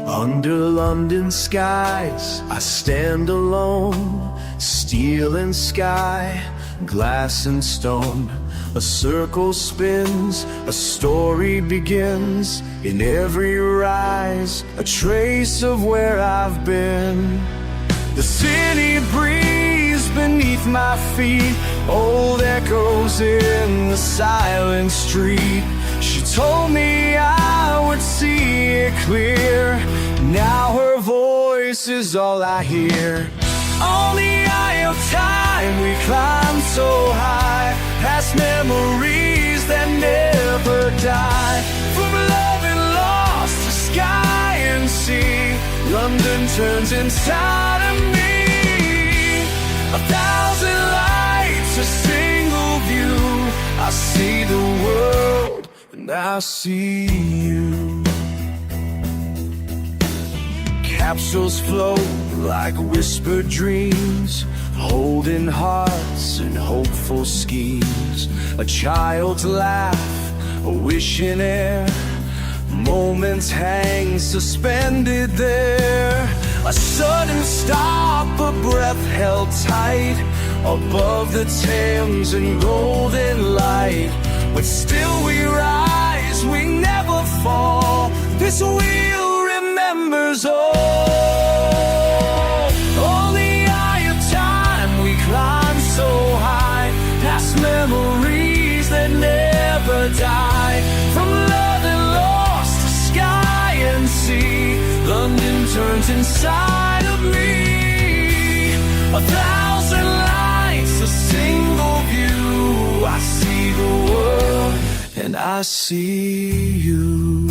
Under London skies, I stand alone. Steel and sky, glass and stone. A circle spins, a story begins. In every rise, a trace of where I've been. The city breathes beneath my feet. Old echoes in the silent street. She told me I would see it clear. Now her voice is all I hear. On the eye of time we climb so high, past memories that never die. From love and lost to sky and sea, London turns inside of me. 1,000 lights, a single view. I see the world and I see you. Capsules float like whispered dreams, holding hearts and hopeful schemes. A child's laugh, a wish in air, moments hang suspended there. A sudden stop, a breath held tight, above the Thames in golden light. But still we rise, we never fall. This wheel remembers all. On the eye of time we climb so high, past memories that never die. From love and lost to sky and sea, London turns inside of me. 1,000 lights, a single view. I see the world and I see you.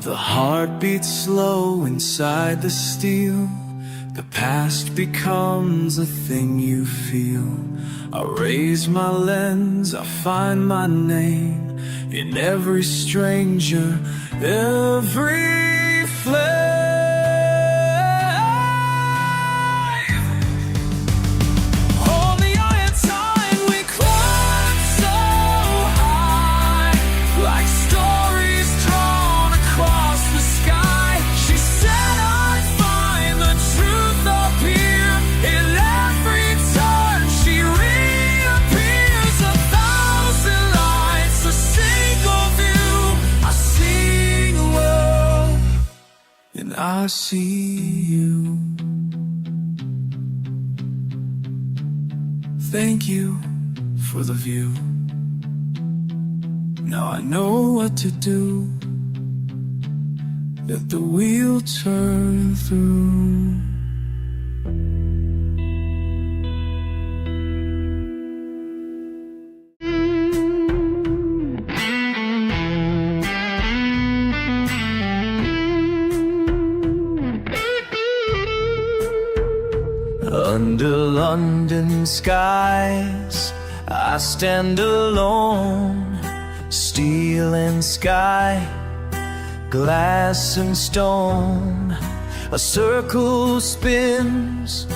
The heart beats slow inside the steel. The past becomes a thing you feel. I raise my lens, I find my name in every stranger, every flame. I see you. Thank you for the view. Now I know what to do. Let the wheel turn through. Under London skies, I stand alone. Steel and sky, glass and stone. A circle spins,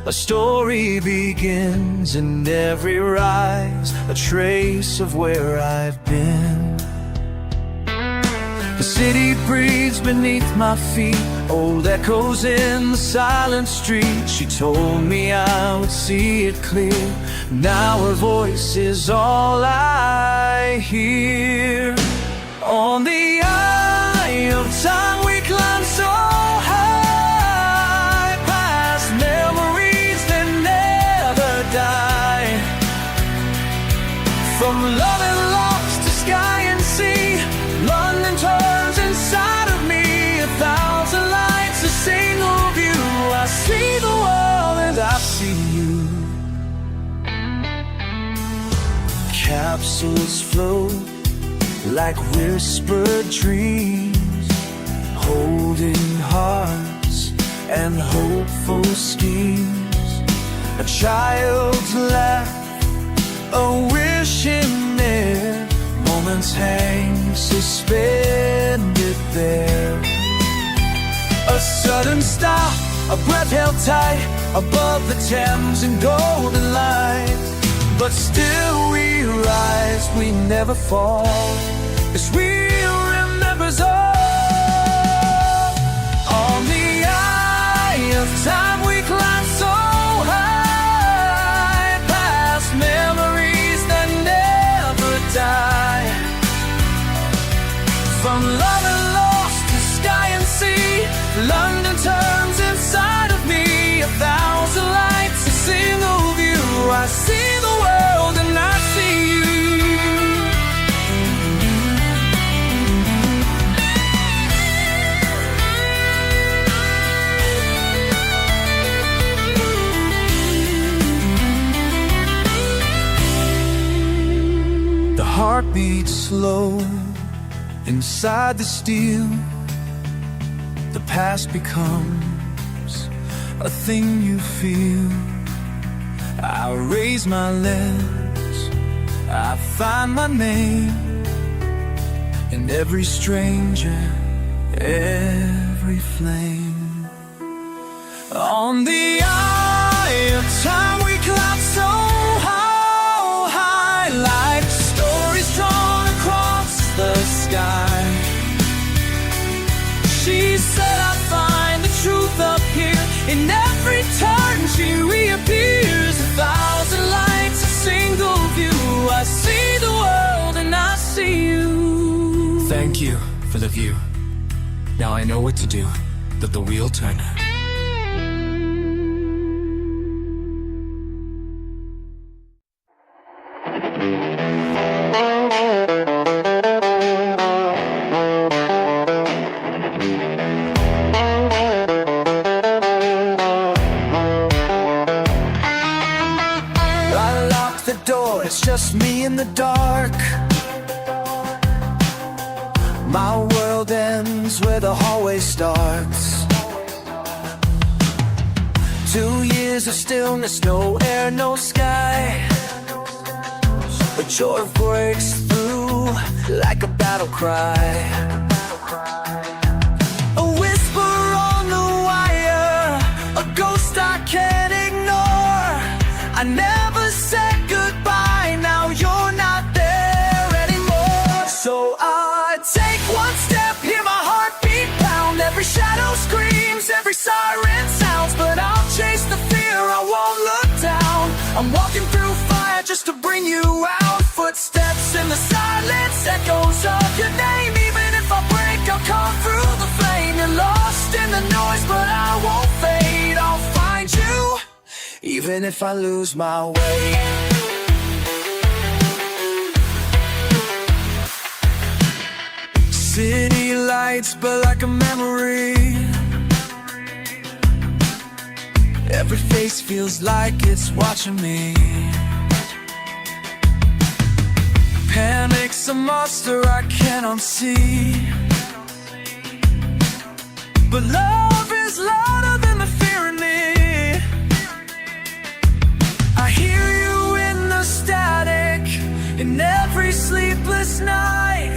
a story begins. In every rise, a trace of where I've been. The city breathes beneath my feet, old echoes in the silent street. She told me I would see it clear. Now her voice is all I hear. On the eye of time we climb so high, past memories that never die. From love and lost to sky and sea, London turns inside of me. 1,000 lights, a single view. I see the world and I see you. capsules float like whispered dreams, holding hearts and hopeful schemes. A child's laugh, a wish in air, moments hang suspended there. A sudden stop, a breath held tight above the Thames in golden light. But still we rise, we never fall, as we remembers all. On the eye of time we climb so high, past memories that never die. From love and lost to sky and sea, London turns inside of me. 1,000 lights, a single view. I see the world and I see you. The heart beats slow inside the steel. The past becomes a thing you feel. I raise my lips, I find my name in every stranger, every flame. On the eye of time we climb so high, like stories drawn across the sky. She said I find the truth up here. In every turn she reappears. 1,000 lights, a single view. I see the world and I see you. Thank you for the view. Now I know what to do. Let the wheel turn. It's just me in the dark. My world ends where the hallway starts. 2 years of stillness, no air, no sky. But joy breaks through like a battle cry. A whisper on the wire, a ghost I can't ignore. I never said goodbye, now you're not there anymore. So I take one step, hear my heartbeat pound. Every shadow screams, every siren sounds. But I'll chase the fear, I won't look down. I'm walking through fire just to bring you out. Footsteps in the silence, echoes of your name. Even if I break, I'll come through the flame. You're lost in the noise, but I won't fade. I'll find you, even if I lose my way. City lights, but like a memory. Every face feels like it's watching me. Panic's a monster I cannot see. But love is louder than the fear in me. I hear you in the static, in every sleepless night.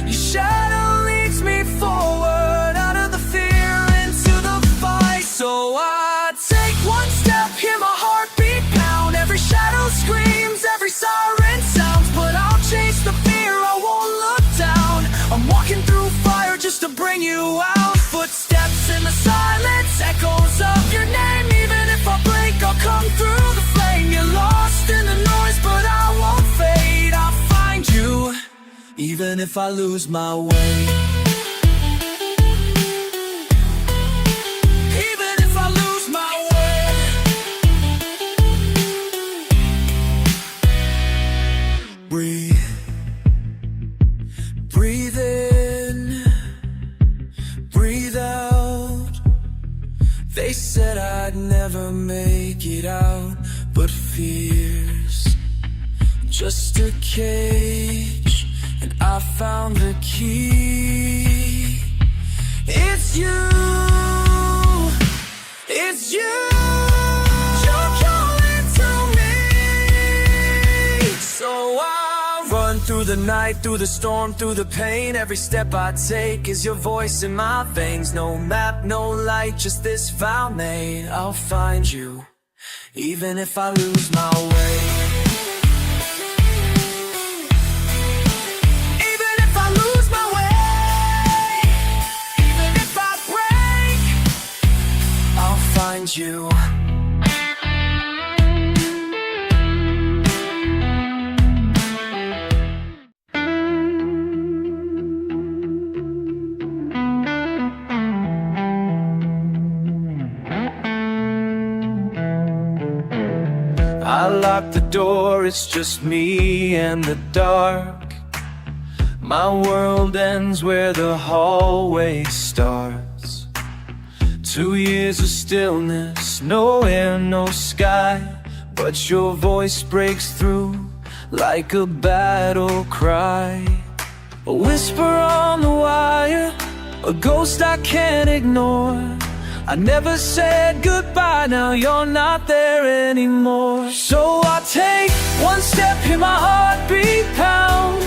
Your shadow leads me forward, out of the fear, into the fight. So I take one step, hear my heartbeat pound. Every shadow screams, every siren sounds. But I'll chase the fear, I won't look down. I'm walking through fire just to bring you out. Footsteps in the silence, echoes of your name. Even if I break, I'll come through the flame. You're lost in the noise, but I won't fade. I'll find you, even if I lose my way. Even if I lose my way. Breathe, breathe in, breathe out. They said I'd never make it out, but fears just a cage, and I found the key. It's you, it's you. You're calling to me. So I run through the night, through the storm, through the pain. Every step I take is your voice in my veins. No map, no light, just this vow made. I'll find you, even if I lose my way. Even if I lose my way, even if I break, I'll find you. I lock the door, it's just me and the dark. My world ends where the hallway starts. 2 years of stillness, no air, no sky, but your voice breaks through like a battle cry. A whisper on the wire, a ghost I can't ignore. I never said goodbye, now you're not there anymore. So I take one step, hear my heartbeat pound.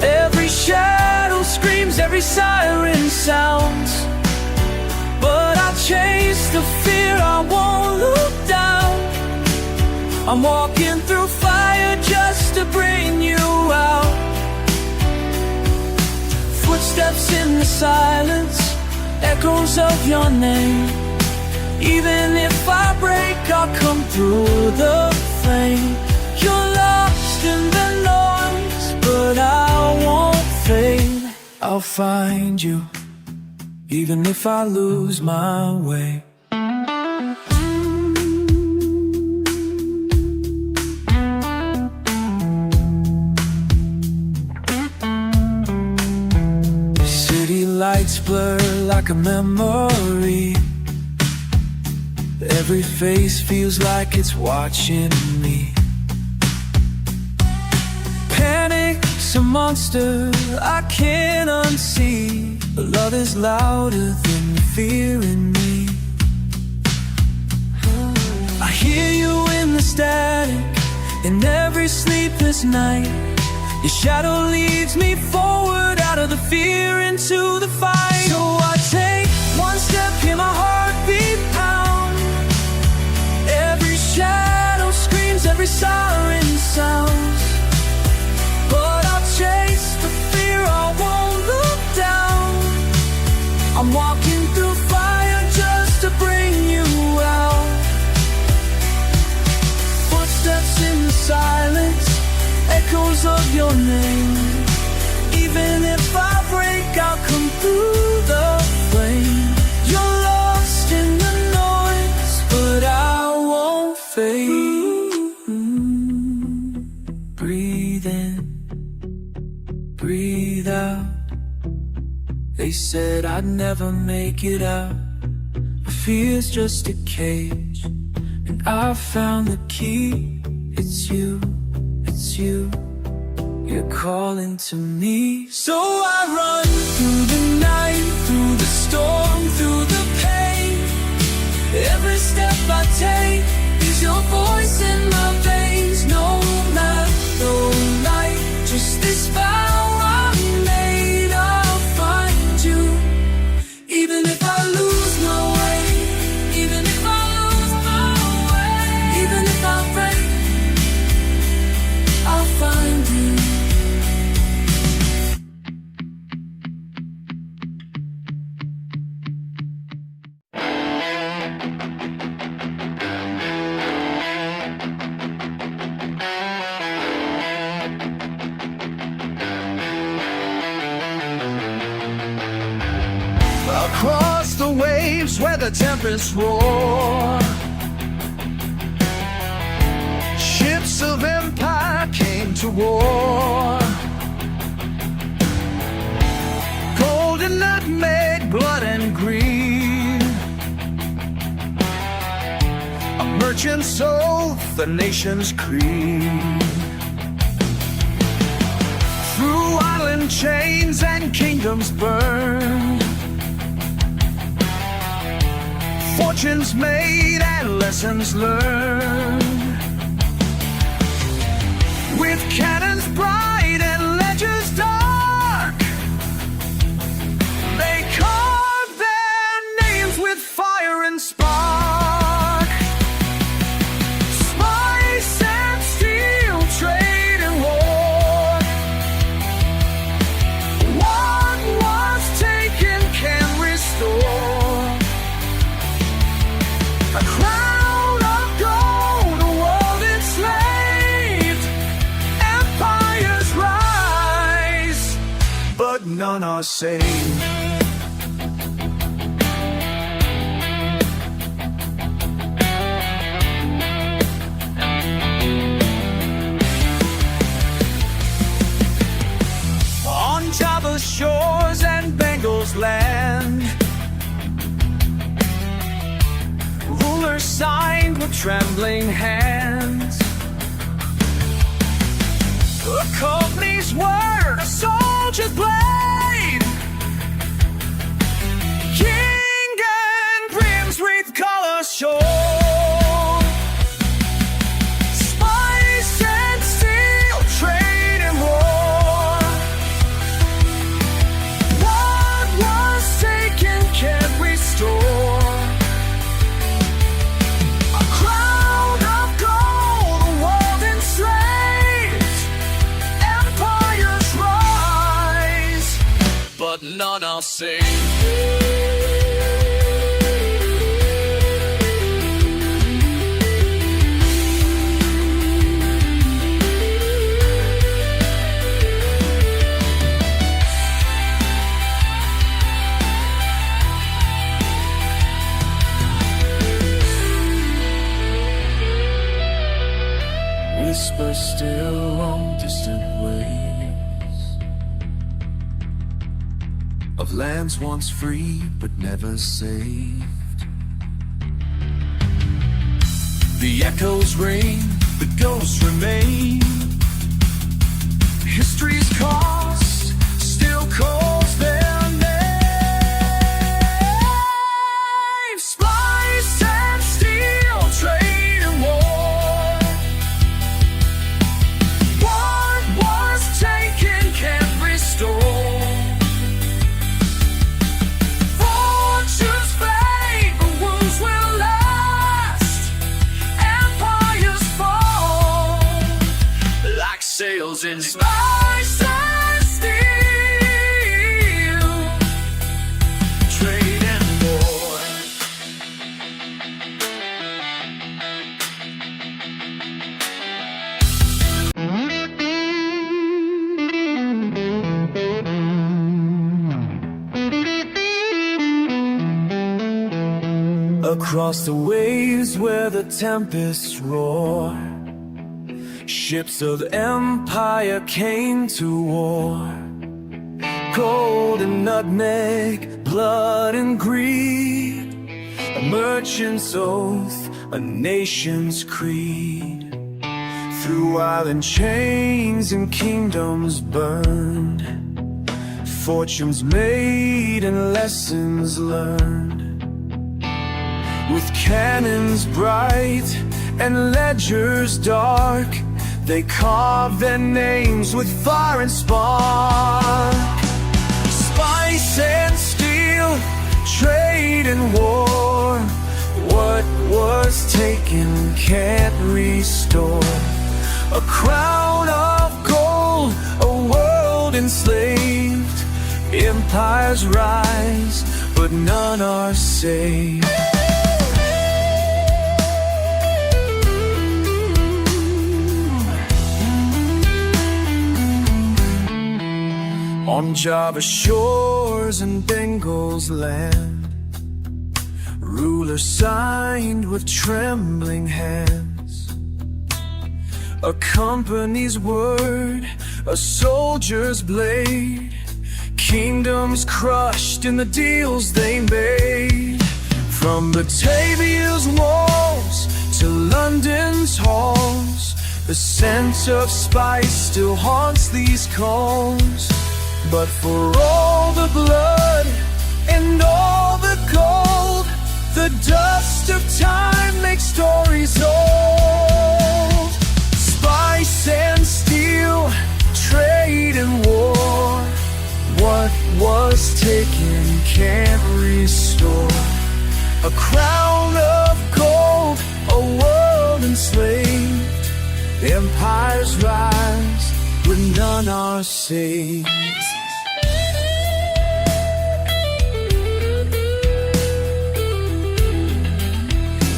Every shadow screams, every siren sounds. But I chase the fear, I won't look down. I'm walking through fire just to bring you out. Footsteps in the silence, echoes of your name. Even if I break, I'll come through the flame. You're lost in the noise, but I won't fade. I'll find you, even if I lose my way. City lights blur like a memory. Every face feels like it's watching me. Panic's a monster I can't unsee. But love is louder than the fear in me. I hear you in the static, in every sleepless night. Your shadow leads me forward, out of the fear into the fight. So I take one step, hear my heartbeat pound. Every shadow screams, every siren sounds. But I'll chase the fear, I won't look down. I'm walking through fire just to bring you out. Footsteps in the silence, echoes of your name. Even if I break, I'll come through the flame. You're lost in the noise, but I won't fade. Breathe in, breathe out. They said I'd never make it out. Fear's just a cage, and I found the key. It's you, it's you. You're calling to me. So I run through the night, through the storm, through the pain. Every step I take is your voice in my veins. No map, no light, just this vow I made. I'll find you, even if I lose my way. Even if I lose my way. Even if I break, I'll find you. Across the waves where the tempests roar, ships of empire came to war. Golden nutmeg, blood and greed, a merchant's oath, the nation's creed. chains and kingdoms burned, fortunes made and lessons learned. With cannons bright and ledgers dark, they carved their names with fire and spark. Spice and steel, trade and war. What was taken can restore. A crown of gold, a world enslaved. Empires rise, but none are saved. On Java's shores and Bengal's land, rulers signed with trembling hands. A company's word, a soldier's blade. King and prince wreath color shore. Spice and steel, trade and war. What was taken can't restore. A crown of gold, a world enslaved. Empires rise, but none are saved. Whisper still on distant waves of lands once free but never saved. The echoes ring, the ghosts remain. History's cost still calls their name. Splice and steel, trade and war. What was taken can't restore. Fortunes fade, but wounds will last. Empires fall like sails in spice and steel, trade and war. Across the waves where the tempests roar, ships of empire came to war. Gold and nutmeg, blood and greed, a merchant's oath, a nation's creed. Through island chains and kingdoms burned, fortunes made and lessons learned. With cannons bright and ledgers dark, they carve their names with fire and spark. Spice and steel, trade and war. What was taken can't restore. A crown of gold, a world enslaved. Empires rise, but none are saved. On Java's shores and Bengal's land, rulers signed with trembling hands. A company's word, a soldier's blade. Kingdoms crushed in the deals they made. From Batavia's walls to London's halls, the scent of spice still haunts these calls. But for all the blood and all the gold, the dust of time makes stories old. Spice and steel, trade and war, what was taken can't restore. A crown of gold, a world enslaved, empires rise when none are saved.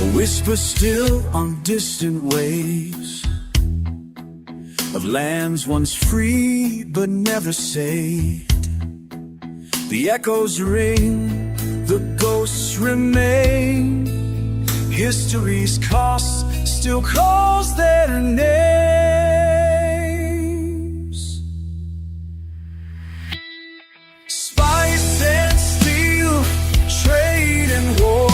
A whisper still on distant waves of lands once free but never saved. The echoes ring, the ghosts remain. History's cost still calls their names. Spice and steel, trade and war,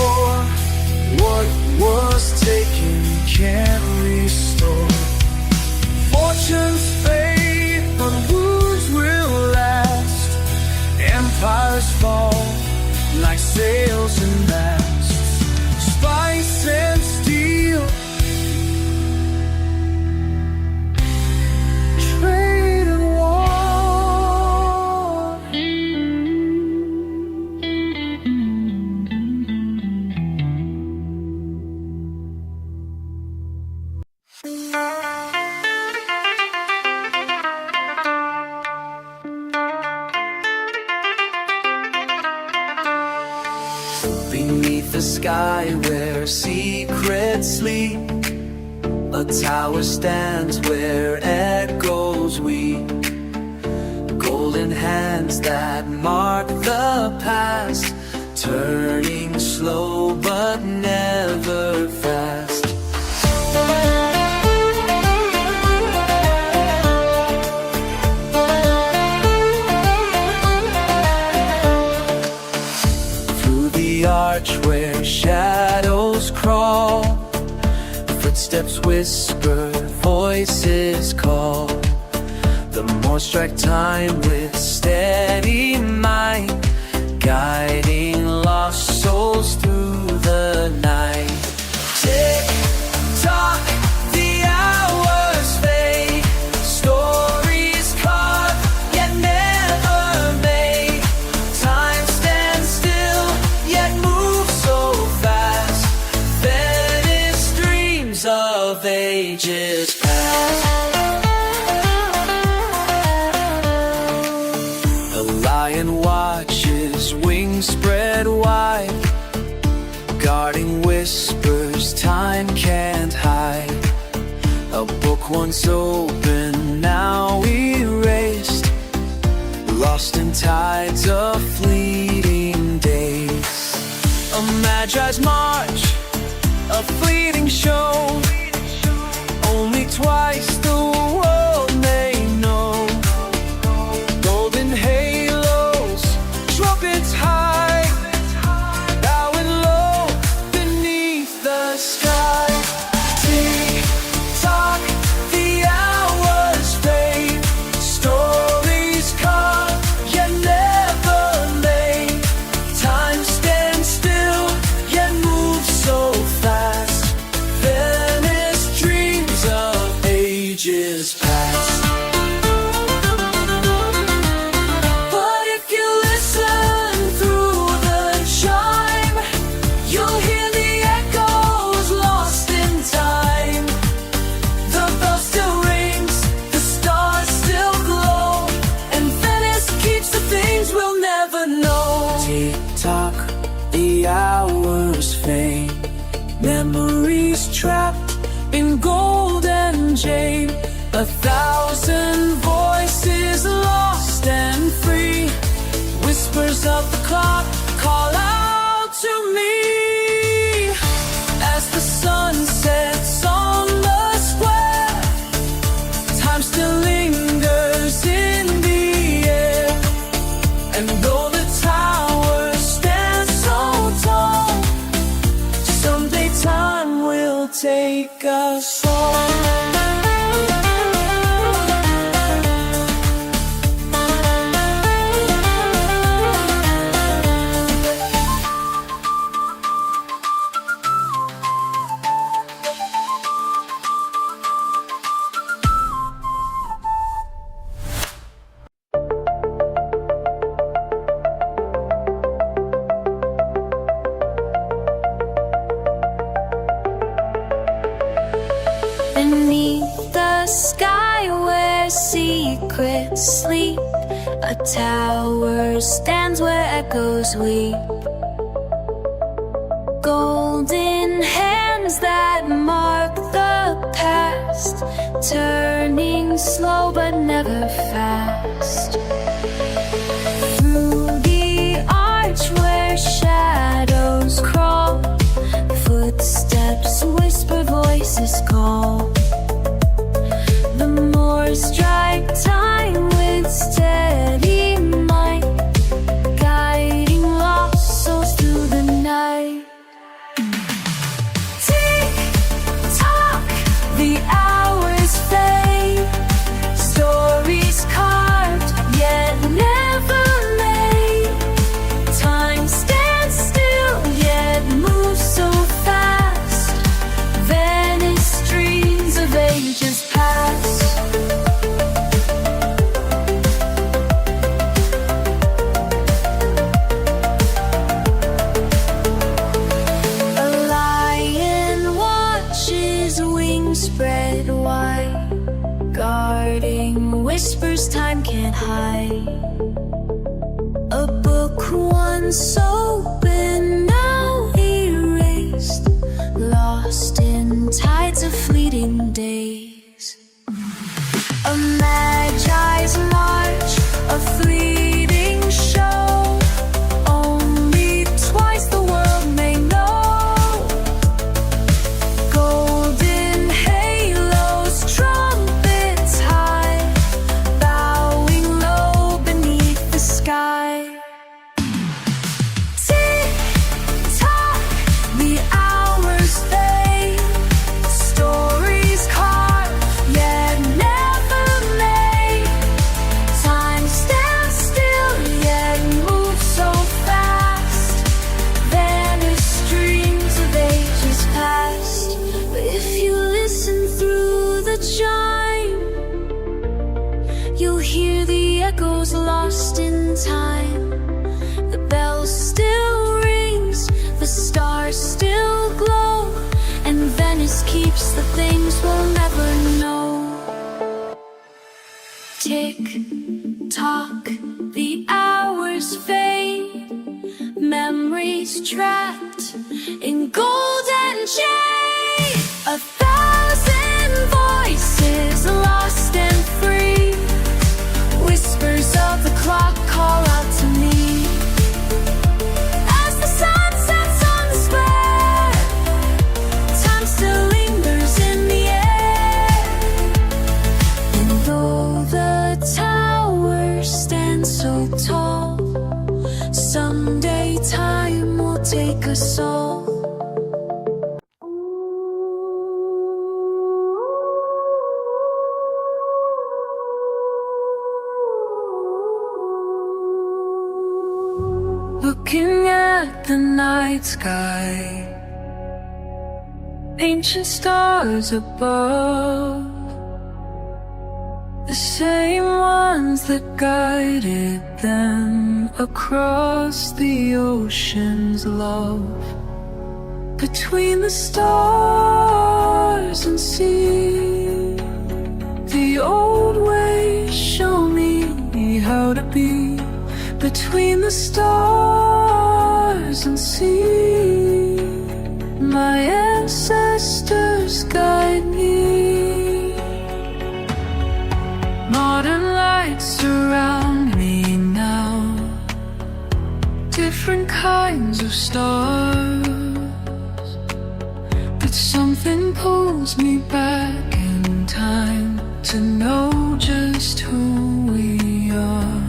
what was taken can't restore. Fortunes fade, but wounds will last. Empires fall like sails and masts. Spice and steel, trade and war. Beneath the sky where secrets sleep, a tower stands where echoes weep. Golden hands that mark the past, turning slow but never fast. Arch where shadows crawl, footsteps whisper, voices call. The more strike time with steady mind, guiding lost souls through the night. Tick tock, the hours fade, stories carved yet never made. Time stands still yet moves so fast, vanished dreams of ages past. The lion watches, wings spread wide, guarding whispers time can't hide. A book once open, now erased, lost in tides of fleeting days. A magi's march, a fleeting show, only twice the world may know. Golden halos, trumpets high, bowing low beneath the sky. Tick-tock, the hours fade, stories carved yet never made. Time stands still yet moves so fast, vanished dreams of ages past. But if you listen through the chime, you'll hear the echoes lost in time. The bell still rings, the stars still glow, and Venice keeps the things we'll never know. Tick-tock, the hours fade, memories trapped in gold and jade. 1,000 voices lost and free, whispers of the clock call out to me. As the sun sets on the square, time still lingers in the air. And though the tower stands so tall, someday time will take us home. secret sleep. A tower stands where echoes weep. Golden hands that mark the past, turning slow but never fast. Through the arch where shadows crawl, footsteps whisper, voices call. The Moors strike time with steady might, guiding lost souls through the night. Tick tock, the hours fade, stories carved yet never made. Time stands still yet moves so fast, vanished dreams of ages past. A lion watches, wings spread wide, guarding whispers time can't hide. A book once open, now erased, lost in tides of fleeting days. A magi's march, a fleeting show, only twice the world may know. Golden halos, trumpets high, bowing low beneath the sky. Tick tock, the hours fade, stories carved yet never made. Time stands still yet moves so fast, vanished dreams of ages past. But if you listen through the chime, you'll hear the echoes lost in time. The bell still rings, the stars still glow, and Venice keeps the things we'll never know. Tick tock, the hours fade, memories trapped in golden shade. A thousand voices lost and free, whispers of the clock call out to me. As the sun sets on the square, time still lingers in the air. And though the tower stands so tall, someday time will take us all. Looking at the night sky, ancient stars above, the same ones that guided them across the ocean's love. Between the stars and sea, the old ways show me how to be. Between the stars and sea, my ancestors guide me. Modern lights surround me now, different kinds of stars, but something pulls me back in time to know just who we are.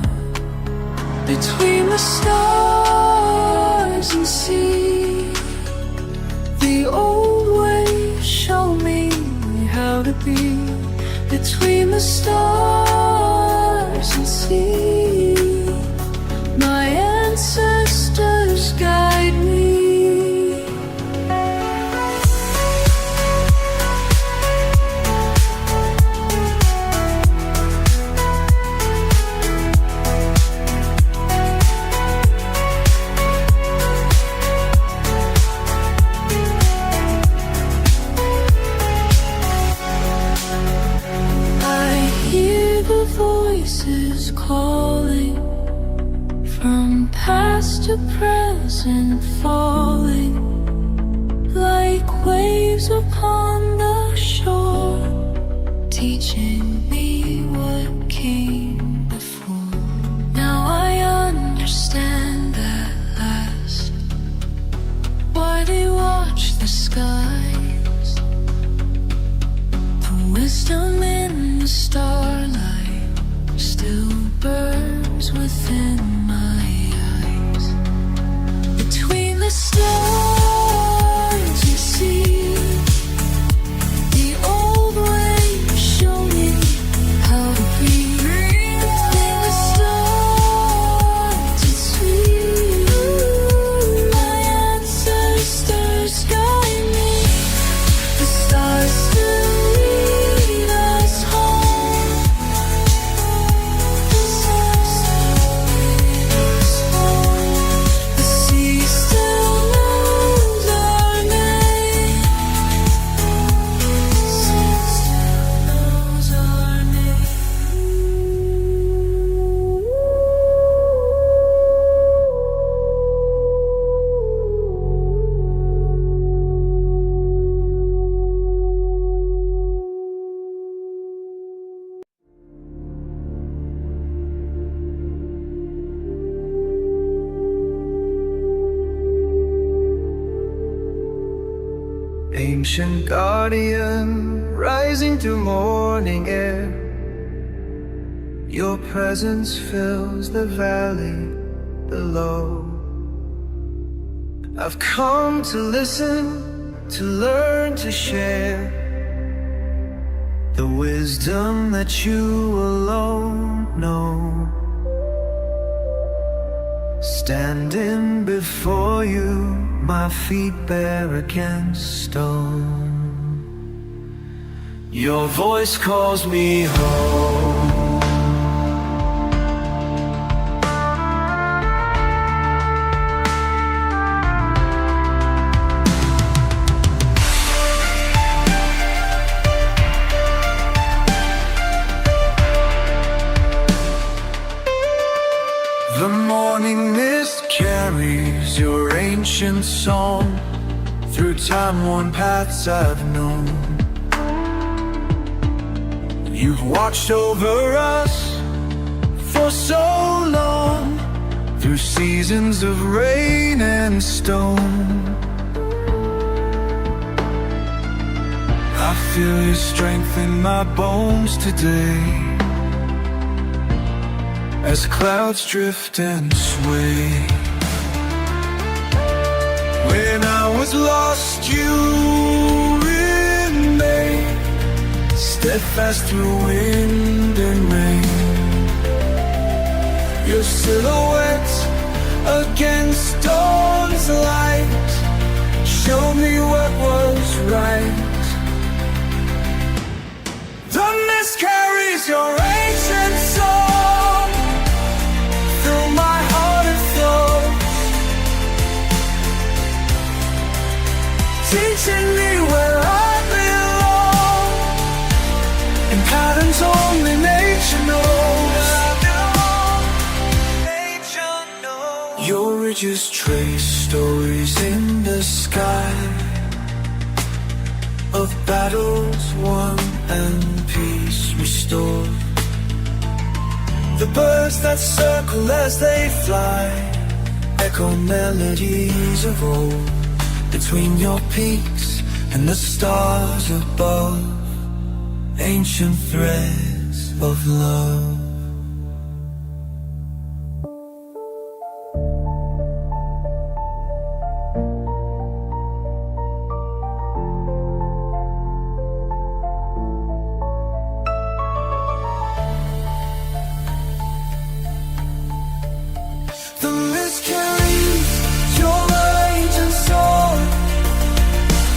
Between the stars and sea, the old ways show me how to be. Between the stars and sea, my ancestors guide me. I hear voices calling from past to present, falling like waves upon the shore, teaching me what came before. Now I understand at last why they watch the skies. The wisdom in the starlight still burns within my eyes. Between the stars you see, the old ways show me how to be. Between the stars it's sweet, my ancestors guide me. The stars still lead us home. The stars still lead us home. The sea still knows our name. The sea still knows our name. Ancient guardian, rising through morning air, your presence fills the valley below. I've come to listen, to learn, to share the wisdom that you alone know. Standing before you, my feet bare against stone. Your voice calls me home. The morning mist carries your ancient song through time-worn paths I've known. You've watched over us for so long, through seasons of rain and stone. I feel your strength in my bones today, as clouds drift and sway. When I was lost, you remained steadfast through wind and rain. Your silhouette against dawn's light showed me what was right. The mist carries your ancient song, through my heart it flows, teaching me where I belong, in patterns only nature knows. Your ridges trace stories in the sky of battles won and peace restored. The birds that circle as they fly echo melodies of old, between your peaks and the stars above, ancient threads of love. The mist carries your ancient soul,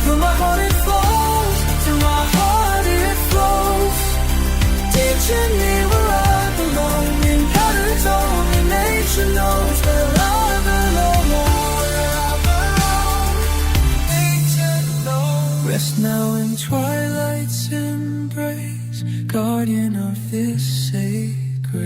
through my heart it flows, through my heart it flows, teaching me where I belong, in patterns only nature knows. Where I belong, where I belong, nature knows. Rest now in twilight's embrace, guardian of this sacred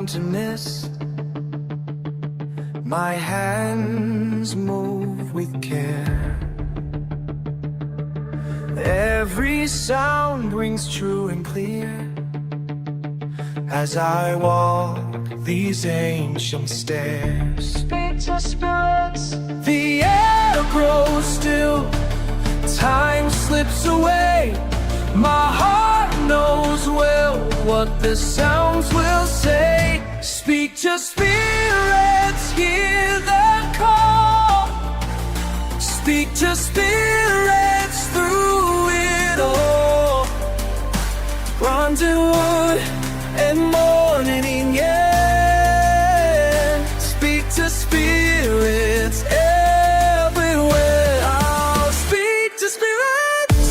mountainous. My hands move with care. Every sound rings true and clear as I walk these ancient stairs. Speak to spirits. The air grows still, time slips away. My heart knows well what the sounds will say. Speak to spirits, hear the call. Speak to spirits through it all. Bronze wood and morning air. Speak to spirits everywhere. I'll speak to spirits.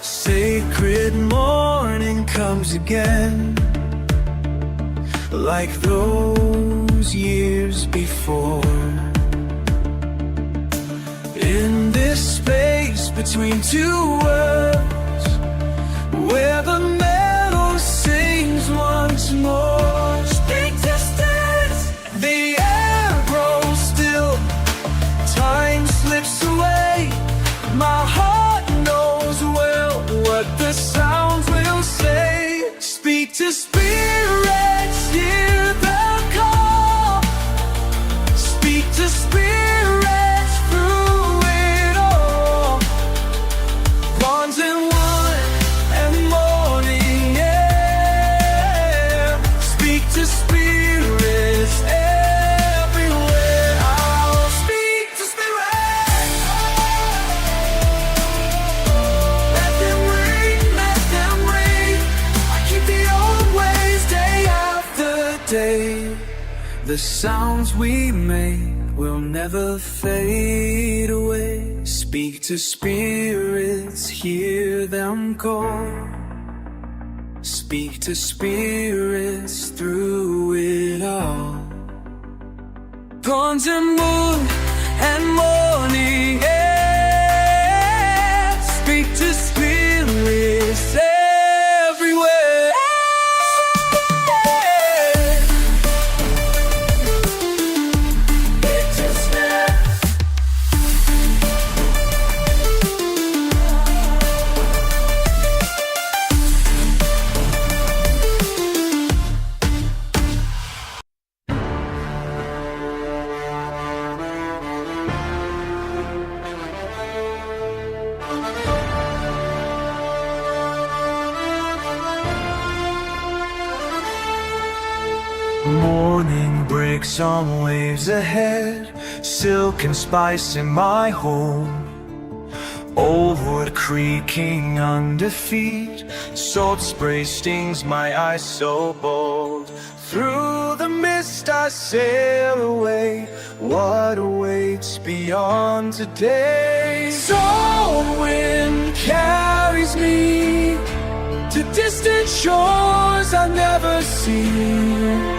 Sacred morning comes again, like those years before. In this space between two worlds, where the meadow sings once more. Speak to stars. The air grows still, time slips away. My heart knows well what the sounds will say. Speak to spirits, hear the call. Speak to spirits through it all. Bronze and wood and morning air. Speak to spirits everywhere. I'll speak to spirits. Let them ring, let them ring. I keep the old ways day after day. The sounds we make will never fade away. Speak to spirits, hear them call. Speak to spirits through it all. Bronze and wood and morning air. Speak to spirits everywhere. Speak to spirits. Morning breaks on waves ahead, silk and spice in my home. Old wood creaking under feet, salt spray stings my eyes so bold. Through the mist I sail away, what awaits beyond today? Salt wind carries me to distant shores I've never seen.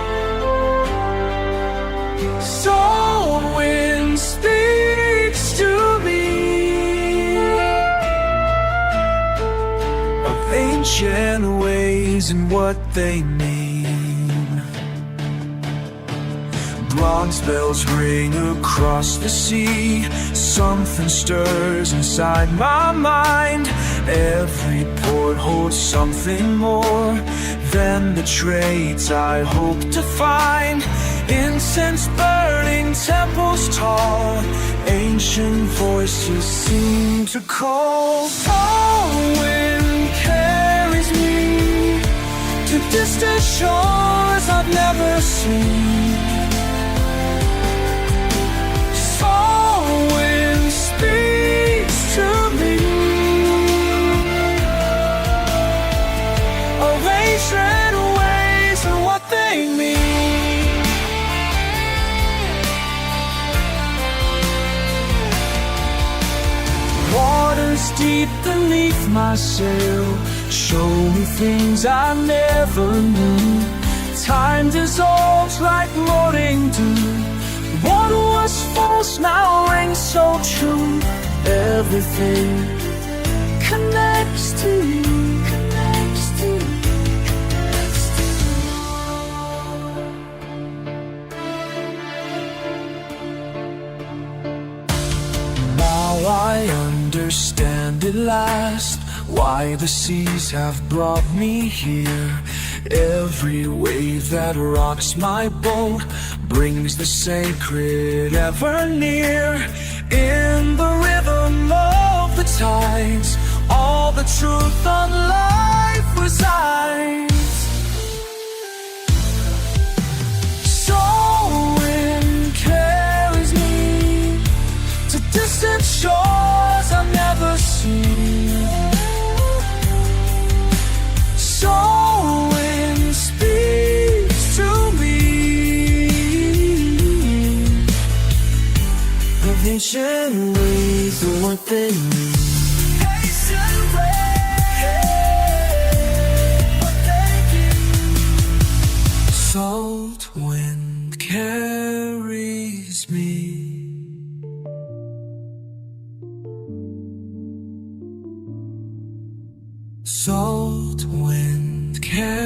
Soul wind speaks to me of ancient ways and what they mean. Bronze bells ring across the sea. Something stirs inside my mind. Every port holds something more than the trades I hope to find. Incense burning, temples tall, ancient voices seem to call. Oh, wind carries me to distant shores I've never seen. Soul wind speaks to me of ancient ways and what they mean. Waters deep beneath my sail show me things I never knew. Time dissolves like morning dew, What was false now rings so true. Everything connects to you, connects to you. Now I understand at last why the seas have brought me here. Every wave that rocks my boat brings the sacred ever near. In the rhythm of the tides, all the truth on life resides. So wind carries me to distant shores I've never seen. So wind speaks to me of ancient ways and what they mean. Ancient ways, what they mean. Salt wind carries me. Salt wind carries